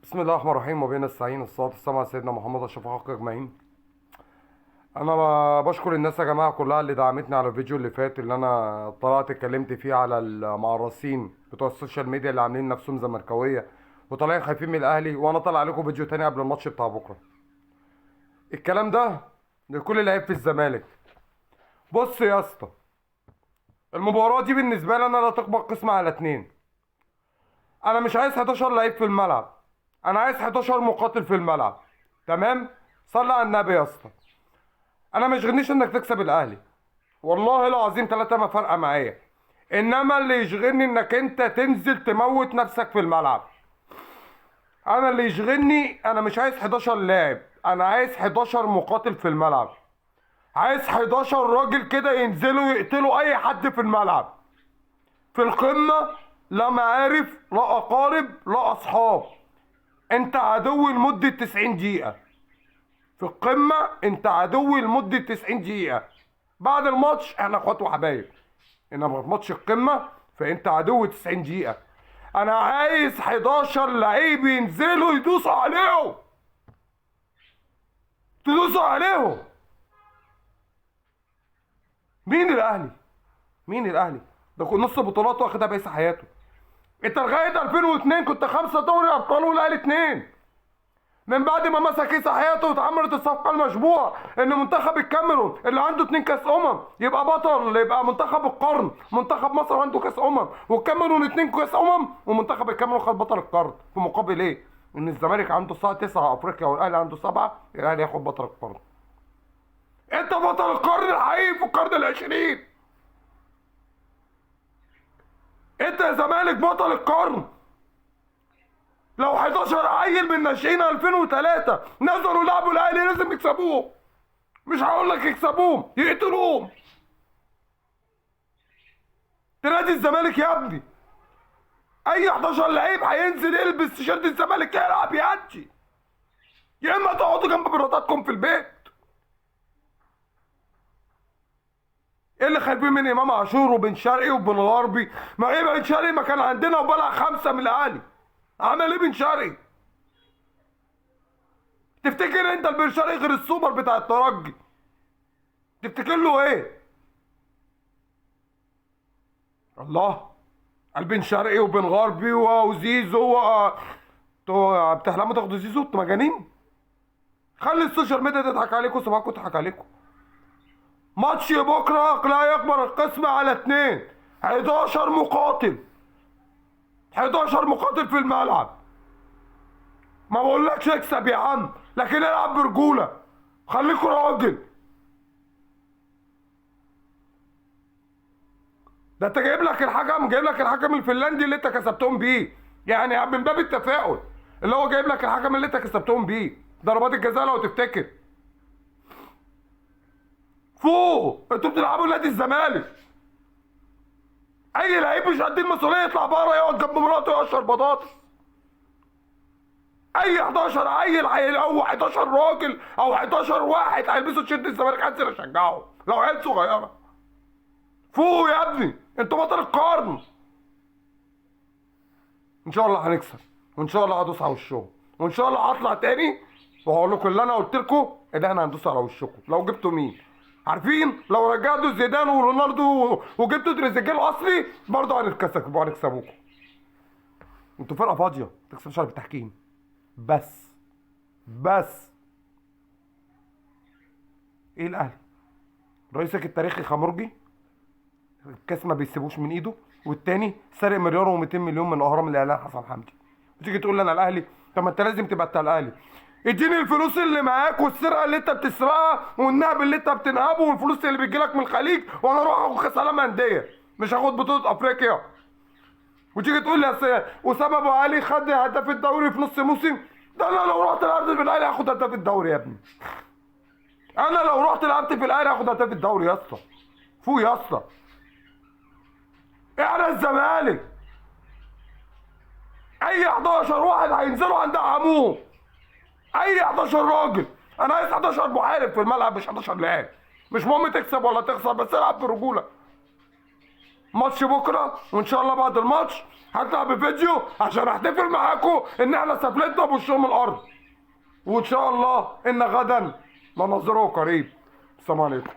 بسم الله الرحمن الرحيم وبين السعين الصلاة والسلام على سيدنا محمد أشرف الخلق أجمعين. أنا بشكر الناس يا جماعة كلها اللي دعمتني على الفيديو اللي فات اللي أنا طلعت اتكلمت فيه على المعرسين بتوع السوشيال ميديا اللي عاملين نفسهم زملكاوية وطالعين خايفين من الأهلي، وأنا طالع عليكم فيديو تاني قبل الماتش بتاع بكرة. الكلام ده لكل لعيب في الزمالك. بص يا اسطى، المباراة دي بالنسبة لي أنا لا تقبل قسمة على اتنين. أنا مش عايز 11 لعيب في الملعب، أنا عايز 11 مقاتل في الملعب. تمام؟ صلي على النبي يا اسطى. انا ما يشغلنيش انك تكسب الاهلي، والله العظيم ثلاثة ما فارقه معايا. انما اللي يشغلني انك انت تنزل تموت نفسك في الملعب. انا اللي يشغلني، انا مش عايز 11 لاعب، انا عايز 11 مقاتل في الملعب. عايز 11 راجل كده ينزلوا يقتلوا اي حد في الملعب. في القمة لا معارف لا اقارب لا اصحاب، انت عدو لمدة 90 دقيقة. في القمة انت عدوي لمدة 90 دقيقة. بعد الماتش احنا اخوات وحبايب، انما في ماتش القمة فانت عدو 90 دقيقة. انا عايز 11 لعيب ينزلوا يدوسوا عليهم، تدوسوا عليهم. مين الاهلي؟ مين الاهلي؟ ده كل نص بطولات واخدها بيس حياته. انت لغاية 2002 كنت 5 دوري ابطال والاهلي 2. من بعد ما مسك كيس حياته واتعملت الصفقه المشبوهه ان منتخب الكاميرون اللي عنده 2 كاس يبقى بطل، يبقى منتخب القرن. منتخب مصر عنده كاس والكاميرون 2 كاس ومنتخب الكاميرون خد بطل القرن. في مقابل ايه؟ ان الزمالك عنده 9 افريقيا والاهلي عنده 7، الاهلي ياخد بطل القرن. انت بطل القرن الحقيقي في القرن العشرين. انت يا زمالك بطل القرن. لو 11 عيل من ناشئين 2003 نزلوا لعبوا الاهلي لازم يكسبوه. مش هقول لك يكسبوهم، يقتلوهم. تنادي الزمالك يا ابني. اي 11 لعيب هينزل يلبس تيشيرت الزمالك يلعب يأدي، يا اما تقعدوا جنب مراتاتكم في البيت. ايه اللي خايفين من امام عاشور وبن شرقي وبن غربي؟ ما ايه بن شرقي ما كان عندنا وبلع 5 من الاهلي. عمل ايه بن شرقي؟ تفتكر انت البن شرقي غير السوبر بتاع الترجي؟ تفتكر له ايه؟ الله. البن شرقي وبن غربي وزيزو انتوا بتحلموا تاخدوا زيزو؟ انتوا مجانين. خلي السوشيال ميديا تضحك عليكم وسمعكم تضحك عليكم. ماتش بكره لا يكبر القسم على 2. 11 مقاتل، 11 مقاتل في الملعب. ما بقولكش اكسب يا عم، لكن العب برجوله. خليكوا راجل. ده انت جايب لك الحكم الفنلندي اللي انت كسبتهم بيه، يعني من باب التفاؤل. اللي هو جايب لك الحكم اللي انت كسبتهم بيه ضربات الجزاء لو تفتكر. فوق، انتوا بتلعبوا نادي الزمالك. اي لعيب مش قد المسؤوليه يطلع بره يقعد جنب مراته يقشر بطاطس. اي 11 عيل او 11 راجل او 11 واحد هيلبسوا تيشيرت الزمالك هنزل اشجعهم لو عيال صغيره. فوق يا ابني، انتوا بطل القرن. ان شاء الله هنكسب، وان شاء الله هدوس على وشهم، وان شاء الله هطلع تاني وهقول لكم اللي انا قلت لكم ان احنا هندوس على وشكم. لو جبتوا مين؟ عارفين لو رجعتوا زيدان ورونالدو وجبتوا تريزيجيه الاصلي برضه هنكسبوكم. انتوا فرقه فاضيه ما تكسبوش على بالتحكيم. بس ايه الاهلي؟ رئيسك التاريخي خمرجي الكاس ما بيسيبوش من ايده، والتاني سارق مليار و200 مليون من اهرام الاعلان حسن حمدي. وتيجي تقول لي انا الاهلي؟ طب ما انت لازم تبقى بتاع الاهلي. اديني الفلوس اللي معاك والسرقه اللي انت بتسرقها والنهب اللي انت بتنهبه والفلوس اللي بتجيلك من الخليج، وانا اروح اخد كاس عالم انديه، مش هاخد بطوله افريقيا. وتيجي تقول لي اصل اسامه ابو علي خد هداف الدوري في نص موسم. ده انا لو رحت لعبت في الاهلي هاخد هداف الدوري يا ابني. انا لو رحت لعبت في الاهلي هاخد هداف الدوري يا اسطى. فوق يا اسطى. احنا الزمالك اي 11 واحد هينزلوا عند عموه. اي 11 راجل. انا عايز 11 محارب في الملعب مش 11 لاعب. مش مهم تكسب ولا تخسر، بس العب برجوله. ماتش بكره، وان شاء الله بعد الماتش هطلع بفيديو عشان احتفل معاكم ان احنا سافلتنا بوشهم الارض. وان شاء الله ان غدا لنظره قريب. السلام عليكم.